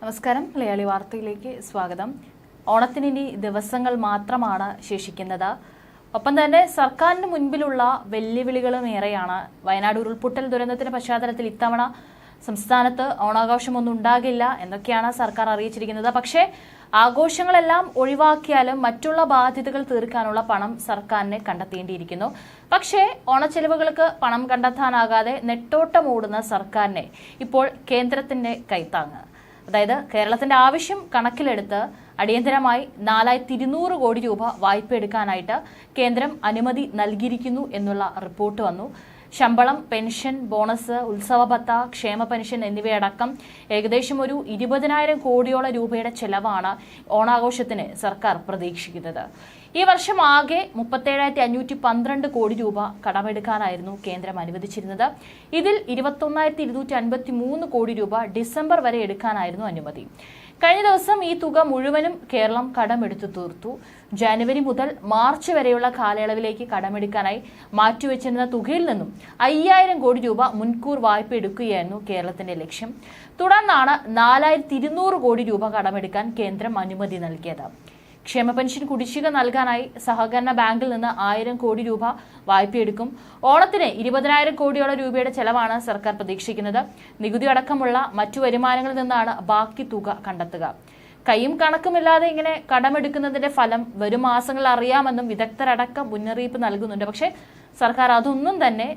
നമസ്കാരം. മലയാളി വാർത്തയിലേക്ക് സ്വാഗതം. ഓണത്തിന് ഇനി ദിവസങ്ങൾ മാത്രമാണ് ശേഷിക്കുന്നത്. ഒപ്പം തന്നെ സർക്കാരിന് മുൻപിലുള്ള വെല്ലുവിളികളും ഏറെയാണ്. വയനാട് ഉരുൾപൊട്ടൽ ദുരന്തത്തിന്റെ പശ്ചാത്തലത്തിൽ ഇത്തവണ സംസ്ഥാനത്ത് ഓണാഘോഷമൊന്നും ഉണ്ടാകില്ല എന്നൊക്കെയാണ് സർക്കാർ അറിയിച്ചിരിക്കുന്നത്. പക്ഷേ ആഘോഷങ്ങളെല്ലാം ഒഴിവാക്കിയാലും മറ്റുള്ള ബാധ്യതകൾ തീർക്കാനുള്ള പണം സർക്കാരിനെ കണ്ടെത്തേണ്ടിയിരിക്കുന്നു. പക്ഷേ ഓണച്ചെലവുകൾക്ക് പണം കണ്ടെത്താനാകാതെ നെട്ടോട്ടമോടുന്ന സർക്കാരിനെ ഇപ്പോൾ കേന്ദ്രത്തിന്റെ കൈത്താങ്ങ്. അതായത് കേരളത്തിന്റെ ആവശ്യം കണക്കിലെടുത്ത് അടിയന്തരമായി 4200 കോടി രൂപ വായ്പ എടുക്കാനായിട്ട് കേന്ദ്രം അനുമതി നൽകിയിരിക്കുന്നു എന്നുള്ള റിപ്പോർട്ട് വന്നു. ശമ്പളം, പെൻഷൻ, ബോണസ്, ഉത്സവ ഭത്ത, ക്ഷേമ പെൻഷൻ എന്നിവയടക്കം ഏകദേശം ഒരു 20,000 കോടിയോളം രൂപയുടെ ചെലവാണ് ഓണാഘോഷത്തിന് സർക്കാർ പ്രതീക്ഷിക്കുന്നത്. ഈ വർഷം ആകെ 37,512 കോടി രൂപ കടമെടുക്കാനായിരുന്നു കേന്ദ്രം അനുവദിച്ചിരുന്നത്. ഇതിൽ 21,253 കോടി രൂപ ഡിസംബർ വരെ എടുക്കാനായിരുന്നു അനുമതി. കഴിഞ്ഞ ദിവസം ഈ തുക മുഴുവനും കേരളം കടമെടുത്തു തീർത്തു. ജനുവരി മുതൽ മാർച്ച് വരെയുള്ള കാലയളവിലേക്ക് കടമെടുക്കാനായി മാറ്റിവെച്ചിരുന്ന തുകയിൽ നിന്നും 5,000 കോടി രൂപ മുൻകൂർ വായ്പ എടുക്കുകയായിരുന്നു കേരളത്തിന്റെ ലക്ഷ്യം. തുടർന്നാണ് 4,200 കോടി രൂപ കടമെടുക്കാൻ കേന്ദ്രം അനുമതി നൽകിയത്. ക്ഷേമ പെൻഷൻ കുടിശ്ശിക നൽകാനായി സഹകരണ ബാങ്കിൽ നിന്ന് 1000 കോടി രൂപ വായ്പയെടുക്കും. ഓണത്തിന് 20,000 കോടിയോളം രൂപയുടെ ചെലവാണ് സർക്കാർ പ്രതീക്ഷിക്കുന്നത്. നികുതി അടക്കമുള്ള മറ്റു വരുമാനങ്ങളിൽ നിന്നാണ് ബാക്കി തുക കണ്ടെത്തുക. കൈയും കണക്കുമില്ലാതെ ഇങ്ങനെ കടമെടുക്കുന്നതിന്റെ ഫലം വരും മാസങ്ങളിൽ അറിയാമെന്നും വിദഗ്ധരടക്കം മുന്നറിയിപ്പ് നൽകുന്നുണ്ട്. പക്ഷേ സർക്കാർ അതൊന്നും തന്നെ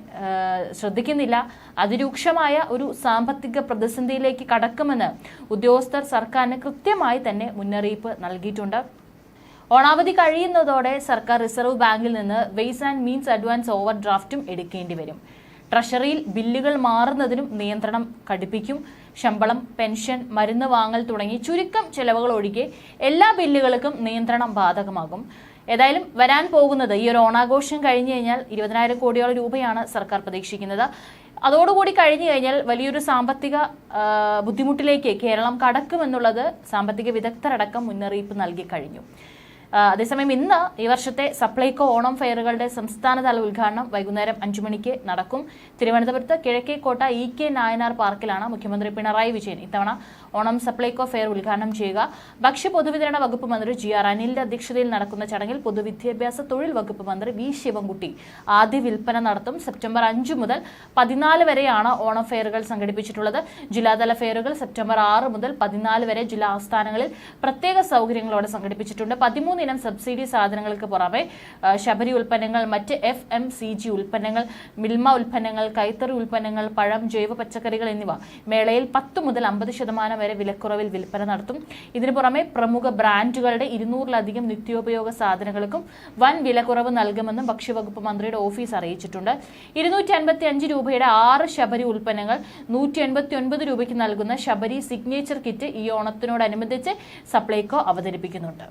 ശ്രദ്ധിക്കുന്നില്ല. അതിരൂക്ഷമായ ഒരു സാമ്പത്തിക പ്രതിസന്ധിയിലേക്ക് കടക്കുമെന്ന് ഉദ്യോഗസ്ഥർ സർക്കാരിന് കൃത്യമായി തന്നെ മുന്നറിയിപ്പ് നൽകിയിട്ടുണ്ട്. ഓണാവധി കഴിയുന്നതോടെ സർക്കാർ റിസർവ് ബാങ്കിൽ നിന്ന് ways and means advance over ഡ്രാഫ്റ്റും എടുക്കേണ്ടി വരും. ട്രഷറിയിൽ ബില്ലുകൾ മാറുന്നതിനും നിയന്ത്രണം കടുപ്പിക്കും. ശമ്പളം, പെൻഷൻ, മരുന്ന് വാങ്ങൽ തുടങ്ങി ചുരുക്കം ചെലവുകൾ ഒഴികെ എല്ലാ ബില്ലുകൾക്കും നിയന്ത്രണം ബാധകമാകും. ഏതായാലും വരാൻ പോകുന്നത് ഈ ഒരു ഓണാഘോഷം കഴിഞ്ഞു കഴിഞ്ഞാൽ 20,000 കോടിയോളം രൂപയാണ് സർക്കാർ പ്രതീക്ഷിക്കുന്നത്. അതോടുകൂടി കഴിഞ്ഞു കഴിഞ്ഞാൽ വലിയൊരു സാമ്പത്തിക ബുദ്ധിമുട്ടിലേക്ക് കേരളം കടക്കുമെന്നുള്ളത് സാമ്പത്തിക വിദഗ്ധരടക്കം മുന്നറിയിപ്പ് നൽകി കഴിഞ്ഞു. അതേസമയം ഇന്ന് ഈ വർഷത്തെ സപ്ലൈകോ ഓണം ഫെയറുകളുടെ സംസ്ഥാനതല ഉദ്ഘാടനം വൈകുന്നേരം 5 മണിക്ക് നടക്കും. തിരുവനന്തപുരത്ത് കിഴക്കേക്കോട്ട EK നായനാർ പാർക്കിലാണ് മുഖ്യമന്ത്രി പിണറായി വിജയൻ ഇത്തവണ ഓണം സപ്ലൈകോ ഫെയർ ഉദ്ഘാടനം ചെയ്യുക. ഭക്ഷ്യ പൊതുവിതരണ വകുപ്പ് മന്ത്രി GR അനിലിന്റെ അധ്യക്ഷതയിൽ നടക്കുന്ന ചടങ്ങിൽ പൊതുവിദ്യാഭ്യാസ തൊഴിൽ വകുപ്പ് മന്ത്രി V ശിവൻകുട്ടി ആദ്യ വിൽപ്പന നടത്തും. സെപ്റ്റംബർ 5 മുതൽ 14 വരെയാണ് ഓണം ഫെയറുകൾ സംഘടിപ്പിച്ചിട്ടുള്ളത്. ജില്ലാതല ഫെയറുകൾ സെപ്റ്റംബർ 6 മുതൽ 14 വരെ ജില്ലാ ആസ്ഥാനങ്ങളിൽ പ്രത്യേക സൗകര്യങ്ങളോടെ സംഘടിപ്പിച്ചിട്ടുണ്ട്. 13 ഇനം സബ്സിഡി സാധനങ്ങൾക്ക് പുറമെ ശബരി ഉൽപ്പന്നങ്ങൾ, മറ്റ് FMCG ഉൽപ്പന്നങ്ങൾ, മിൽമ ഉൽപ്പന്നങ്ങൾ, കൈത്തറി ഉൽപ്പന്നങ്ങൾ, പഴം, ജൈവ പച്ചക്കറികൾ എന്നിവ മേളയിൽ 10 മുതൽ 50% വരെ വിലക്കുറവിൽ വിൽപ്പന നടത്തും. ഇതിനു പുറമെ പ്രമുഖ ബ്രാൻഡുകളുടെ 200-ലധികം നിത്യോപയോഗ സാധനങ്ങൾക്കും വൻ വിലക്കുറവ് നൽകുമെന്നും ഭക്ഷ്യവകുപ്പ് മന്ത്രിയുടെ ഓഫീസ് അറിയിച്ചിട്ടുണ്ട്. 255 രൂപയുടെ 6 ശബരി ഉൽപ്പന്നങ്ങൾ 189 രൂപയ്ക്ക് നൽകുന്ന ശബരി സിഗ്നേച്ചർ കിറ്റ് ഈ ഓണത്തിനോടനുബന്ധിച്ച് സപ്ലൈകോ അവതരിപ്പിക്കുന്നുണ്ട്.